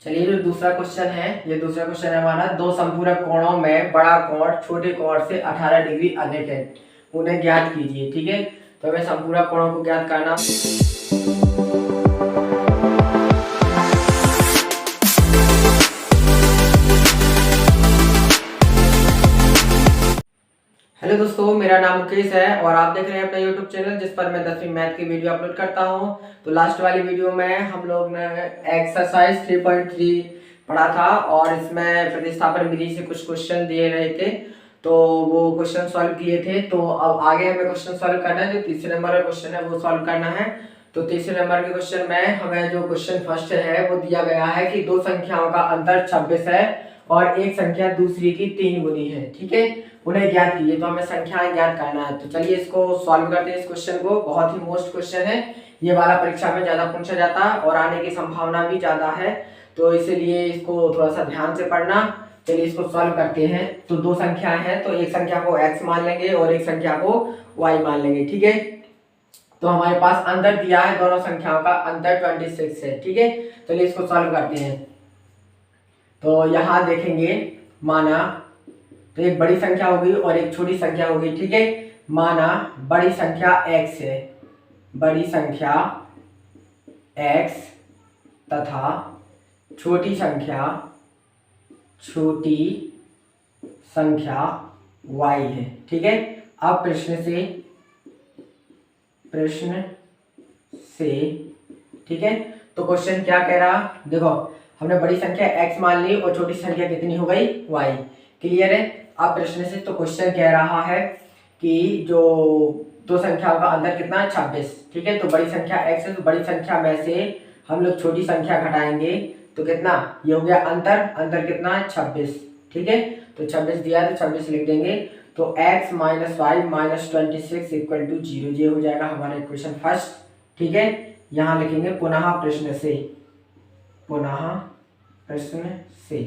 चलिए जो दूसरा क्वेश्चन है, ये दूसरा क्वेश्चन है हमारा। दो संपूरक कोणों में बड़ा कोण छोटे कोण से 18 डिग्री अधिक है, उन्हें ज्ञात कीजिए। ठीक है, तो हमें संपूरक कोणों को ज्ञात करना। हेलो दोस्तों, मेरा नाम मुकेश है और आप देख रहे हैं अपना यूट्यूब चैनल जिस पर मैं 10वीं मैथ की वीडियो अपलोड करता हूं। तो लास्ट वाली वीडियो में हम लोग ने एक्सरसाइज 3.3 पढ़ा था और इसमें प्रतिस्थापन विधि से कुछ क्वेश्चन दिए रहे थे, तो वो क्वेश्चन सॉल्व किए थे। तो अब आगे हमें क्वेश्चन सॉल्व करना है। जो तीसरे नंबर का क्वेश्चन है वो सॉल्व करना है। तो तीसरे नंबर के क्वेश्चन में हमें जो क्वेश्चन फर्स्ट है वो दिया गया है कि दो संख्याओं का अंतर 26 है और एक संख्या दूसरी की 3 गुनी है। ठीक है, उन्हें ज्ञात कीजिए। तो हमें संख्याएं ज्ञात करना है। तो चलिए इसको सॉल्व करते हैं। इस क्वेश्चन को बहुत ही मोस्ट क्वेश्चन है, ये वाला परीक्षा में ज्यादा पूछा जाता है और आने की संभावना भी ज्यादा है, तो इसलिए इसको थोड़ा सा ध्यान से पढ़ना। चलिए इसको सॉल्व करते हैं। तो दो संख्याएं हैं, तो एक संख्या को x मान लेंगे और एक संख्या को y मान लेंगे। ठीक है, तो हमारे पास अंतर दिया है, दोनों संख्याओं का अंतर 26 है। ठीक है, चलिए इसको सॉल्व करते हैं। तो यहाँ देखेंगे, माना तो एक बड़ी संख्या होगी और एक छोटी संख्या होगी। ठीक है, माना बड़ी संख्या x है, बड़ी संख्या x तथा छोटी संख्या y है। ठीक है, अब प्रश्न से ठीक है, तो क्वेश्चन क्या कह रहा, देखो हमने बड़ी संख्या x मान ली और छोटी संख्या कितनी हो गई y। क्लियर है। अब प्रश्न से तो क्वेश्चन कह रहा है कि जो दो संख्याओं का अंतर कितना है 26। ठीक है, तो बड़ी संख्या x है, तो बड़ी संख्या में से हम लोग छोटी संख्या घटाएंगे तो कितना, ये हो गया अंतर कितना है 26। ठीक है, तो 26 दिया है तो 26 लिख देंगे। तो x minus y minus 26 equal to 0, ये हो जाएगा हमारा इक्वेशन फर्स्ट। ठीक है, यहाँ लिखेंगे पुनः प्रश्न से।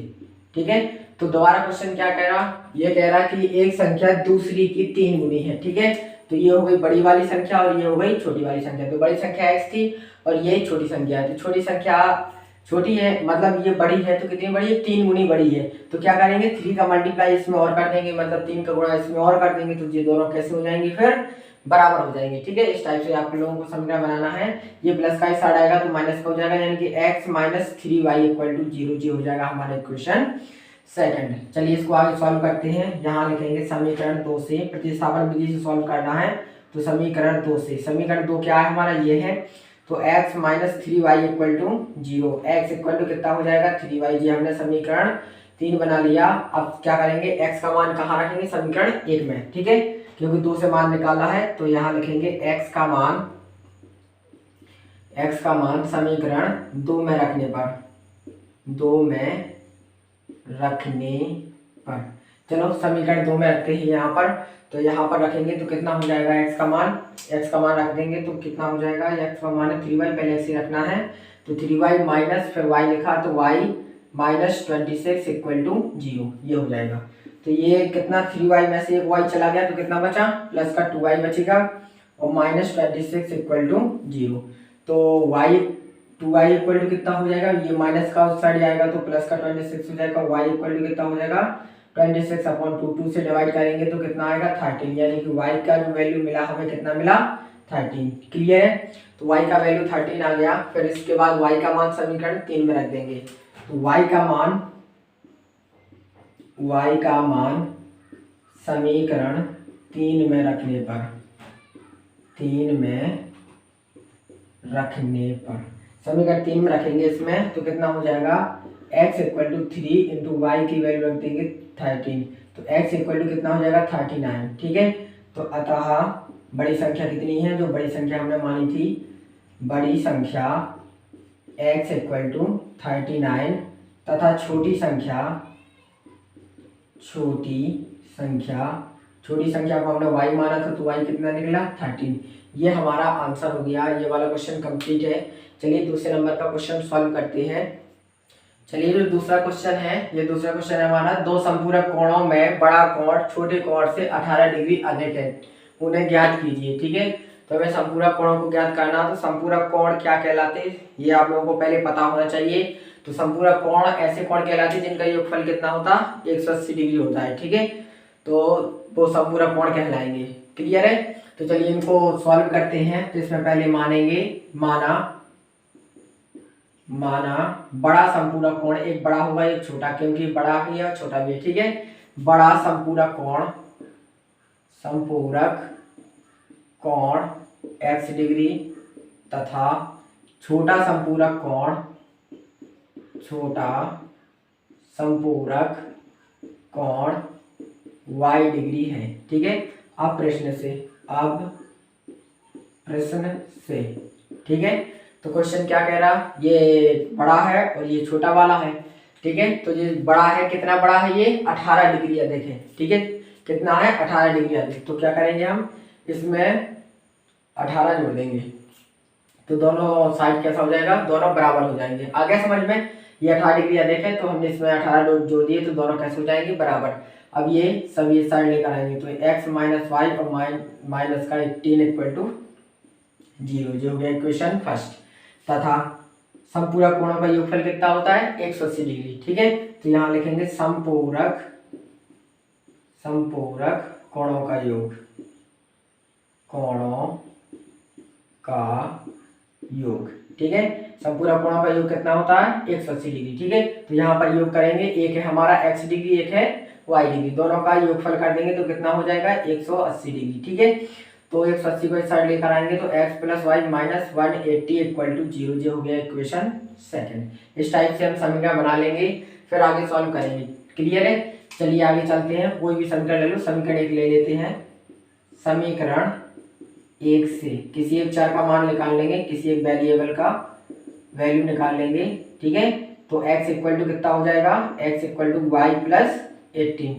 ठीक है, तो दोबारा क्वेश्चन क्या कह रहा, ये कह रहा कि एक संख्या दूसरी की 3 गुनी है। ठीक है, तो ये हो गई बड़ी वाली संख्या और ये हो गई छोटी वाली संख्या। तो बड़ी संख्या x थी और ये छोटी संख्या है, तो छोटी संख्या छोटी है मतलब ये बड़ी है, तो कितनी बड़ी है, 3 गुनी बड़ी है। तो क्या करेंगे, 3 का मल्टीप्लाई इसमें और कर देंगे, मतलब 3 का गुणा इसमें और कर देंगे, तो ये दोनों कैसे हो जाएंगे, फिर बराबर हो जाएंगे। ठीक है, इस टाइप से आप लोगों को समीकरण बनाना है। ये प्लस का इस साइड आएगा तो माइनस का हो जाएगा, यानी कि x minus 3y equal to 0, ये हो जाएगा हमारा इक्वेशन सेकंड। चलिए इसको आगे सॉल्व करते हैं। यहाँ लिखेंगे समीकरण 2 से, प्रतिस्थापन विधि से सॉल्व करना है। तो समीकरण 2 से, समीकरण 2 क्या है हमारा, ये है। तो x minus 3y equal to 0, x equal to कितना हो जाएगा 3y। ये हमने समीकरण 3 बना लिया। अब क्या करेंगे, x का मान कहाँ रखेंगे, समीकरण 1 में। ठीक है, क्योंकि 2 से मान निकाला है, तो यहाँ लिखेंगे x का मान समीकरण 2 में रखने पर, चलो समीकरण 2 में रखते हैं यहाँ पर। तो यहाँ पर रखेंगे तो कितना हो जाएगा, x का मान रख देंगे तो कितना हो जाएगा, x का मान है 3y, पहले x ही रखना है। तो 3y माइनस फिर y लिखा, तो y माइनस 26 इक्वल टू 0, ये हो जाएगा। तो ये कितना, 3y में से एक y चला गया तो कितना बचा, प्लस का 2y बचेगा और माइनस 26 इक्वल टू 0। तो y 2y इक्वल टू कितना हो जाएगा, ये माइनस का उस साइड जाएगा तो प्लस का 26 हो जाएगा। y इक्वल टू कितना हो जाएगा, 26 अपॉन 2 से डिवाइड करेंगे तो कितना आएगा 13, यानी कि y का जो वैल्यू मिला हमें कितना मिला 13। क्लियर है, तो y का वैल्यू 13 आ गया। फिर इसके बाद y का मान समीकरण 3 में रख देंगे। तो y का मान समीकरण 3 में रखने पर समीकरण 3 में रखेंगे इसमें, तो कितना हो जाएगा, x equal to 3 into y की वैल्यू रख देंगे 13, तो x इक्वल टू कितना हो जाएगा 39। ठीक है, तो अतः बड़ी संख्या कितनी है, जो बड़ी संख्या हमने मानी थी, बड़ी संख्या x इक्वल टू 39 तथा छोटी संख्या को हमने y माना था, तो y कितना निकला 13। ये हमारा आंसर हो गया। ये वाला क्वेश्चन कंप्लीट है। चलिए दूसरे नंबर का क्वेश्चन सॉल्व करते हैं। चलिए जो दूसरा क्वेश्चन है, ये दूसरा क्वेश्चन है हमारा। दो संपूरक कोणों में बड़ा कोण छोटे कोण से 18 डिग्री अधिक है, उन्हें ज्ञात कीजिए। ठीक है, तो हमें संपूरक कोणों को ज्ञात करना। तो संपूरक कोण क्या कहलाते हैं, ये आप लोगों को पहले पता होना चाहिए। तो संपूरक कोण ऐसे कोण कहलाते हैं जिनका योगफल कितना होता है 180 डिग्री होता है। ठीक है, तो वो संपूरक कोण कहलाएंगे। क्लियर है? तो चलिए इनको सॉल्व करते हैं। तो इसमें पहले मानेंगे, माना बड़ा संपूरक कोण, एक बड़ा होगा एक छोटा, क्योंकि बड़ा भी है और छोटा भी है। ठीक है, बड़ा संपूरक कोण x डिग्री तथा छोटा संपूरक कोण y डिग्री है। ठीक है, अब प्रश्न से ठीक है, तो क्वेश्चन क्या कह रहा, ये बड़ा है और ये छोटा वाला है। ठीक है, तो ये बड़ा है, कितना बड़ा है ये 18 डिग्री है, देखें। ठीक है, कितना है 18 डिग्री है। तो क्या करेंगे हम, इसमें 18 जोड़ देंगे तो दोनों साइड कैसा हो जाएगा, दोनों बराबर हो जाएंगे। आ गया समझ में? ये 18 डिग्री है, देखें, तो हमने इसमें 18 जोड़ दिए तो दोनों कैसे हो जाएंगे, बराबर। अब ये सब ये साइड लेकर आएंगे तो x माइनस वाई और माइनस का 18 इक्वल टू 0, जो हो गया इक्वेशन फर्स्ट। तथा संपूरक कोणों का योगफल कितना होता है 180 डिग्री। ठीक है, तो यहाँ लिखेंगे संपूरक कोणों का योग। ठीक है, संपूरक कोणों का योग कितना होता है 180 डिग्री। ठीक है, तो यहाँ पर योग करेंगे, एक है हमारा x डिग्री, एक है y डिग्री, दोनों का योगफल कर देंगे तो कितना हो जाएगा 180 डिग्री। ठीक है, तो 180 को इस साइड लेकर आएंगे तो x plus y minus 180 equal to 0, जो हो गया इक्वेशन सेकंड। इस टाइप से हम समीकरण बना लेंगे, फिर आगे सॉल्व करेंगे। क्लियर है? चलिए आगे चलते हैं, कोई भी समीकरण ले लो। समीकरण एक ले लेते हैं, समीकरण एक से किसी एक चर का मान निकाल लेंगे, किसी एक वेरिएबल का वैल्यू निकाल लेंगे। ठीक है, तो x इक्वल टू कितना हो जाएगा, x equal to y plus 18,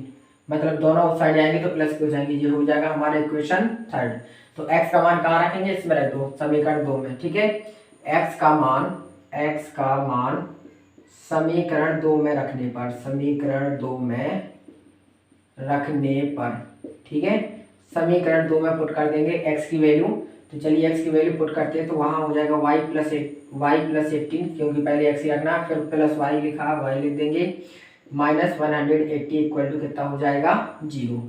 मतलब दोनों उस साइड जाएंगे तो प्लस हो जाएंगे, ये हो जाएगा हमारा इक्वेशन थर्ड। तो x का मान कहाँ रखेंगे, इसमें रख दो, समीकरण 2 में। ठीक है, x का मान समीकरण 2 में रखने पर, ठीक है, समीकरण 2 में पुट कर देंगे x की वैल्यू। तो चलिए x की वैल्यू पुट करते हैं, तो वहां हो जाएगा y प्लस 18, क्योंकि पहले x ही रखना, फिर प्लस y लिखा, y लिख देंगे, माइनस 180 इक्वल टू कितना हो जाएगा 0।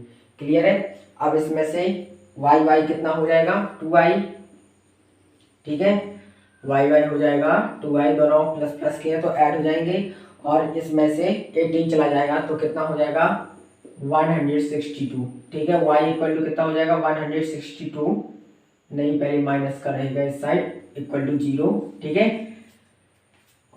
क्लियर है? अब इसमें से y कितना हो जाएगा 2y। ठीक है, y हो जाएगा 2y, दोनों प्लस प्लस के हैं तो ऐड हो जाएंगे, और इसमें से 18 चला जाएगा तो कितना हो जाएगा 162। ठीक है, y इक्वल टू कितना हो जाएगा 162, नहीं पहले माइनस का रहेगा इस साइड, इक्वल टू 0। ठीक है,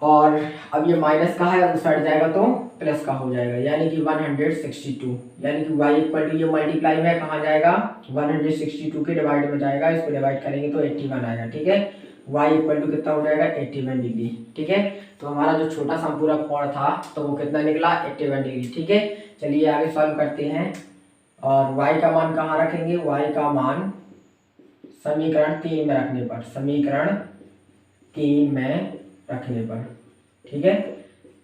और अब ये माइनस का है, उस साइड जाएगा तो प्लस का हो जाएगा, यानी कि 162, यानी कि y इक्वल टू ये मल्टीप्लाई में कहाँ जाएगा 162 के डिवाइड में जाएगा, इसको डिवाइड करेंगे तो 81 आएगा। ठीक है, y इक्वल टू कितना हो जाएगा 81 डिग्री। ठीक है, तो हमारा जो छोटा संपूरक कोण था तो वो कितना निकला 81 डिग्री। ठीक है, चलिए आगे सॉल्व करते हैं, और y का मान कहाँ रखेंगे, y का मान समीकरण 3 में रखने पर। ठीक है,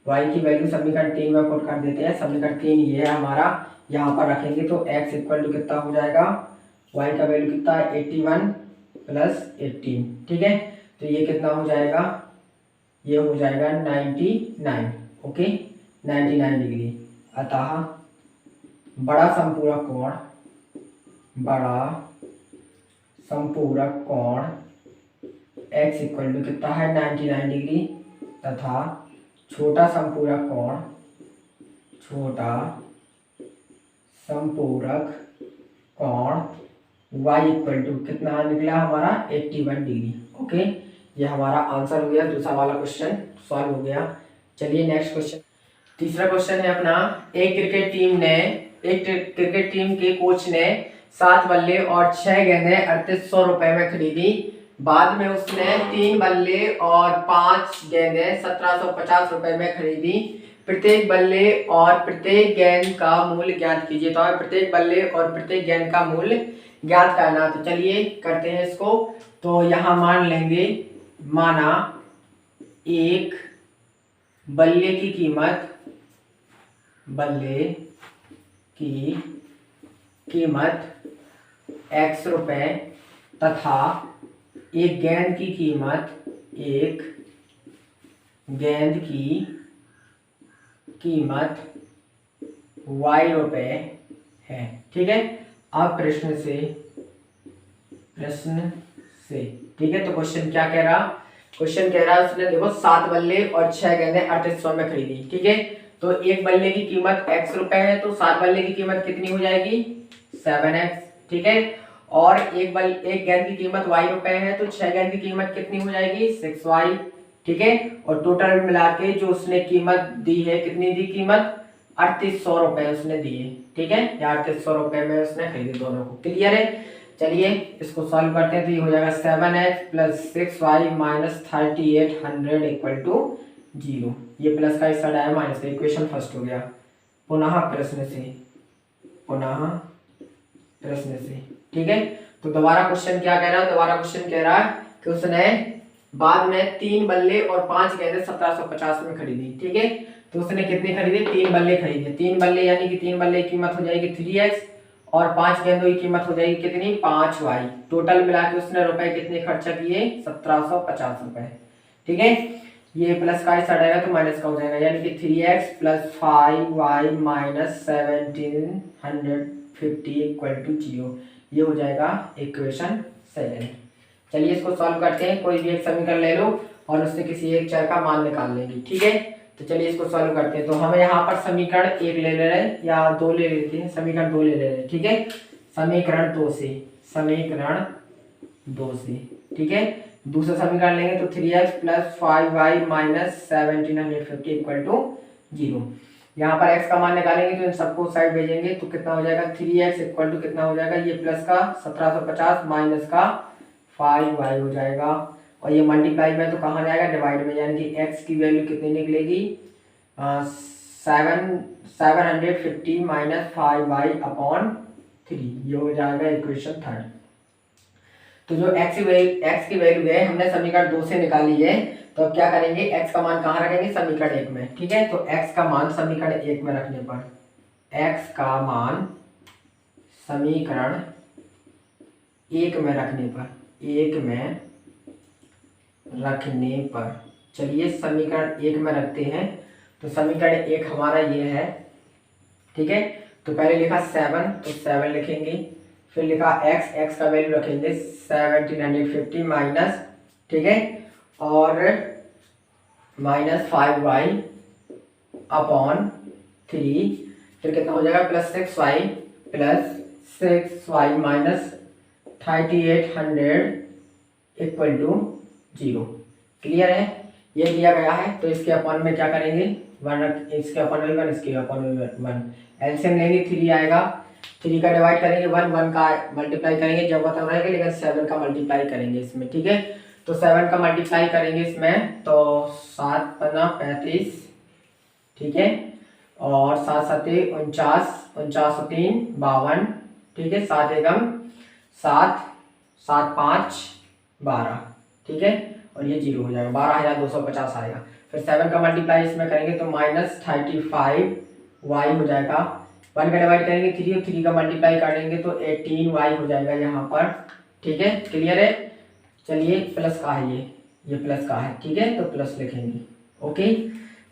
y की वैल्यू समीकरण 3 में पुट कर देते हैं। समीकरण 3 ये है हमारा, यहाँ पर रखेंगे तो x इक्वल टू कितना हो जाएगा, y का वैल्यू कितना है 81 प्लस 18। ठीक है, तो ये कितना हो जाएगा, ये हो जाएगा 99। Okay, 99 degree. अतः बड़ा संपूरक कोण x इक्वल टू कितना है 99 डिग्री, तथा छोटा संपूरक कोण y इक्वल टू कितना निकला हमारा 81 डिग्री। ओके, ये हमारा आंसर हो गया, दूसरा वाला क्वेश्चन सॉल्व हो गया। चलिए नेक्स्ट क्वेश्चन, तीसरा क्वेश्चन है अपना, एक क्रिकेट टीम के कोच ने 7 बल्ले और 6 गेंदें 3800 रुपए में खरीदी। बाद में उसने 3 बल्ले और 5 गेंदें 1750 रुपए में खरीदी। प्रत्येक बल्ले और प्रत्येक गेंद का मूल्य ज्ञात कीजिए। तो प्रत्येक बल्ले और प्रत्येक गेंद का मूल्य ज्ञात करना। तो चलिए करते हैं इसको। तो यहाँ मान लेंगे, माना एक बल्ले की कीमत x रुपए तथा एक गेंद की कीमत गेंद की कीमत y रुपए है। ठीक है, अब प्रश्न से ठीक है, तो क्वेश्चन क्या कह रहा, क्वेश्चन कह रहा है उसने देखो 7 बल्ले और 6 गेंदें 3800 में खरीदी। ठीक है, तो एक बल्ले की कीमत x रुपए है, तो 7 बल्ले की कीमत कितनी हो जाएगी 7x। ठीक है, और एक गेंद की कीमत y रुपए है, तो 6 गेंद की कीमत कितनी हो जाएगी 6y। ठीक है, और टोटल मिला के जो उसने कीमत दी है, कितनी दी कीमत 3800 रुपए उसने दिए। ठीक है, या 3800 रुपए में उसने खरीदे दोनों को। क्लियर है, चलिए इसको सॉल्व करते हैं। तो ये हो जाएगा 7x plus 6y minus 3800 equal to 0। ये प्लस का इस साइड आया माइनस का, इक्वेशन फर्स्ट हो गया। पुनः प्रश्न से ठीक है, तो दोबारा क्वेश्चन क्या कह रहा है, दोबारा क्वेश्चन कह रहा है कि उसने बाद में 3 बल्ले और 5 गेंदें 1750 में खरीदी। ठीक है, तो उसने कितने खरीदे 3 बल्ले खरीदे। 3 बल्ले यानी कि 3 बल्ले की कीमत हो जाएगी 3x और 5 गेंदों की कीमत हो जाएगी कितनी 5y। टोटल मिला के उसने रुपए कितने खर्चा किए 1750 रुपए। ठीक है, ये प्लस का इस हटाएगा तो माइनस का हो जाएगा, यानी कि 3x plus 5y minus 1750 equal to 0। ये हो जाएगा इक्वेशन 7। चलिए इसको सॉल्व करते हैं। कोई भी एक समीकरण ले लो और उससे किसी एक चर का मान निकाल लेंगे। ठीक है, तो चलिए इसको सॉल्व करते हैं। तो हमें यहाँ पर समीकरण 1 ले ले रहे हैं या 2 ले लेते हैं, समीकरण 2 ले ले रहे हैं। ठीक है, समीकरण 2 से ठीक है, दूसरा समीकरण लेंगे तो 3x plus 5y minus 1750 equal to 0। यहाँ पर x का मान निकालेंगे तो इन सबको साइड भेजेंगे तो कितना हो जाएगा 3x इक्वल टू कितना हो जाएगा, ये प्लस का 1750 माइनस का 5y हो जाएगा, और ये मल्टीप्लाई में तो कहाँ जाएगा डिवाइड में, यानी कि x की वैल्यू कितनी निकलेगी 750 माइनस 5y अपॉन 3। ये हो जाएगा इक्वेशन 3। तो जो x की वैल्यू है हमने समीकरण 2 से निकाली है, तो अब क्या करेंगे x का मान कहाँ रखेंगे समीकरण 1 में। ठीक है, तो x का मान समीकरण 1 में रखने पर, x का मान समीकरण 1 में रखने पर चलिए समीकरण 1 में रखते हैं। तो समीकरण 1 हमारा ये है। ठीक है, तो पहले लिखा 7, तो 7 लिखेंगे, फिर लिखा x का वैल्यू रखेंगे 1750 माइनस, ठीक है, और माइनस 5y अपॉन 3, फिर कितना हो जाएगा plus 6y minus 3800 equal to 0। Clear है, ये दिया गया है। तो इसके अपॉन में क्या करेंगे 1, इसके अपॉन में 1, इसके अपॉन में 1, एलसीएम लेंगे 3 आएगा, 3 का डिवाइड करेंगे 1 का मल्टीप्लाई करेंगे जब खत्म रहेगा, लेकिन 7 का मल्टीप्लाई करेंगे इसमें। ठीक है, तो 7 का मल्टीप्लाई करेंगे इसमें तो 7 पन्ना 35, ठीक है, और 7 सते 49, 49 3 52, ठीक है, 7 एकम 7, 7 5 12, ठीक है, और ये 0 हो जाएगा, 12250 आएगा। फिर 7 का मल्टीप्लाई इसमें करेंगे तो माइनस 35y हो जाएगा, 1 का डिवाइड करेंगे 3 और 3 का मल्टीप्लाई करेंगे तो 18y हो जाएगा यहाँ पर। ठीक है, क्लियर है। चलिए प्लस का है, ये प्लस का है, ठीक है, तो प्लस लिखेंगे। ओके,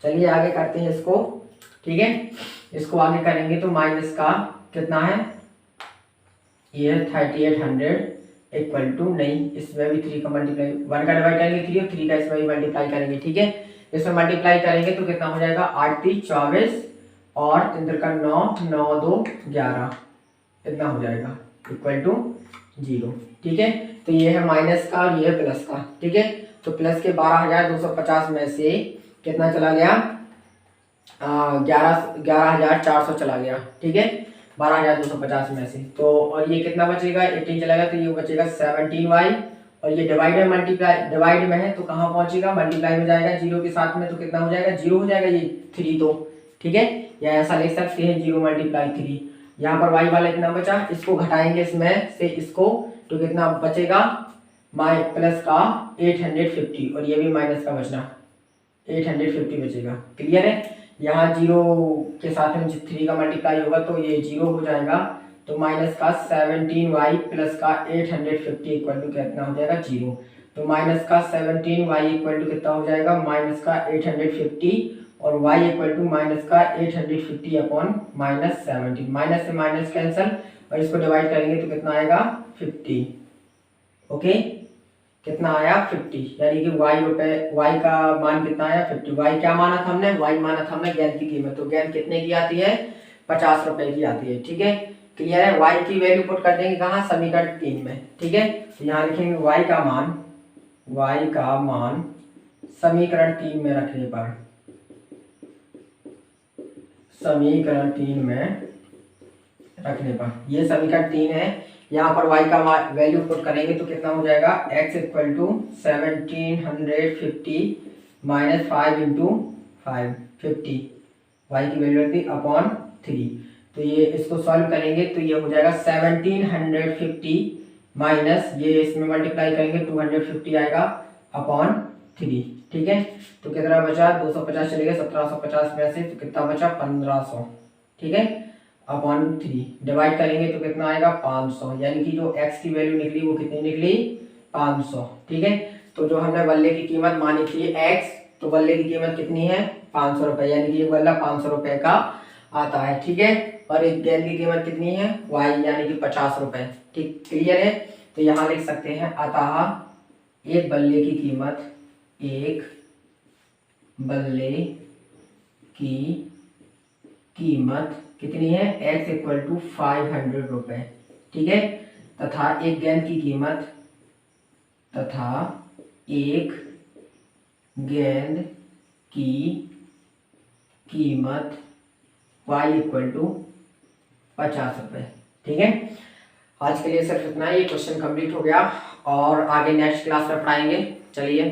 चलिए आगे करते हैं इसको। ठीक है, इसको आगे करेंगे तो माइनस का कितना है, ये 3800 इक्वल टू, नहीं इसमें भी 3 का मल्टीप्लाई, 1 का डिवाइड करेंगे 3 और 3 का इसमें भी मल्टीप्लाई करेंगे। ठीक है, इसमें मल्टीप्लाई करेंगे तो कितना हो जाएगा 8 3 24 और 3 का 9, 9 2 11, इतना हो जाएगा इक्वल टू 0। ठीक है, तो ये है माइनस का और ये है प्लस का। ठीक है, तो प्लस के 12250 में से कितना चला गया 11400 चला गया। ठीक है, 12250 में से, तो और ये कितना बचेगा 18 चलेगा तो ये बचेगा 17y, और ये डिवाइड में मल्टीप्लाई, डिवाइड में है तो कहाँ पहुंचेगा मल्टीप्लाई में जाएगा 0 के साथ में, तो कितना हो जाएगा 0 हो जाएगा, ये 3 तो। ठीक है, या ऐसा लिख सकते हैं 0 मल्टीप्लाई 3, यहाँ पर y वाला इतना बचा, इसको घटाएंगे इसमें से इसको तो कितना बचेगा प्लस का 850, और ये भी माइनस का बचना 850 बचेगा। क्लियर है, यहाँ 0 के साथ में 3 का मल्टीप्लाई होगा तो ये 0 हो जाएगा, तो माइनस का 17y प्लस का 850 इक्वल टू कितना हो जाएगा 0। तो माइनस का 17 वाई इक्वल टू कितना हो जाएगा, माइनस का 850 और वाई इक्वल टू माइनस का 850 अपॉन माइनस 17। माइनस से माइनस कैंसिल और इसको डिवाइड करेंगे तो कितना आएगा 50। ओके, कितना आया 50, यानी कि y का मान कितना आया 50। y क्या माना था हमने, y माना था हमने गेंद की कीमत, तो गेंद कितने की आती है 50 रुपए की आती है। ठीक है, क्लियर है। y की वैल्यू पुट कर देंगे कहाँ, समीकरण 3 में। ठीक है, तो यहाँ लिखेंगे y का मान समीकरण 3 में रखने पर, समीकरण 3 में रखने पर, ये समीकरण 3 है। यहाँ पर y का वैल्यू पुट करेंगे तो कितना हो जाएगा, x equal to 1750 minus 5 into 550, y की वैल्यू रखती अपॉन 3। तो ये इसको सॉल्व करेंगे तो ये हो जाएगा 1750 माइनस, ये इसमें मल्टीप्लाई करेंगे 250 आएगा अपॉन 3। ठीक है, तो कितना बचा, 250 चले गए, 1750 में से तो कितना बचा 1500। ठीक है, अपॉन 3 डिवाइड करेंगे तो कितना आएगा 500, यानी कि जो x की वैल्यू निकली वो कितनी निकली 500। ठीक है, तो जो हमने बल्ले की कीमत मानी थी x, तो बल्ले की कीमत कितनी है 500 रुपए, यानी कि ये बल्ला 500 रुपए का आता है। ठीक है, और एक गेंद की कीमत कितनी है y, यानी कि 50 रुपए। ठीक, क्लियर है। तो यहाँ लिख सकते हैं अतः एक बल्ले की कीमत, एक बल्ले की कीमत कितनी है, x इक्वल टू 500 रुपए। ठीक है, तथा एक गेंद की कीमत, तथा एक गेंद की कीमत y इक्वल टू 50 रुपए। ठीक है, आज के लिए सिर्फ इतना ही, क्वेश्चन कंप्लीट हो गया और आगे नेक्स्ट क्लास में पढ़ाएंगे। चलिए।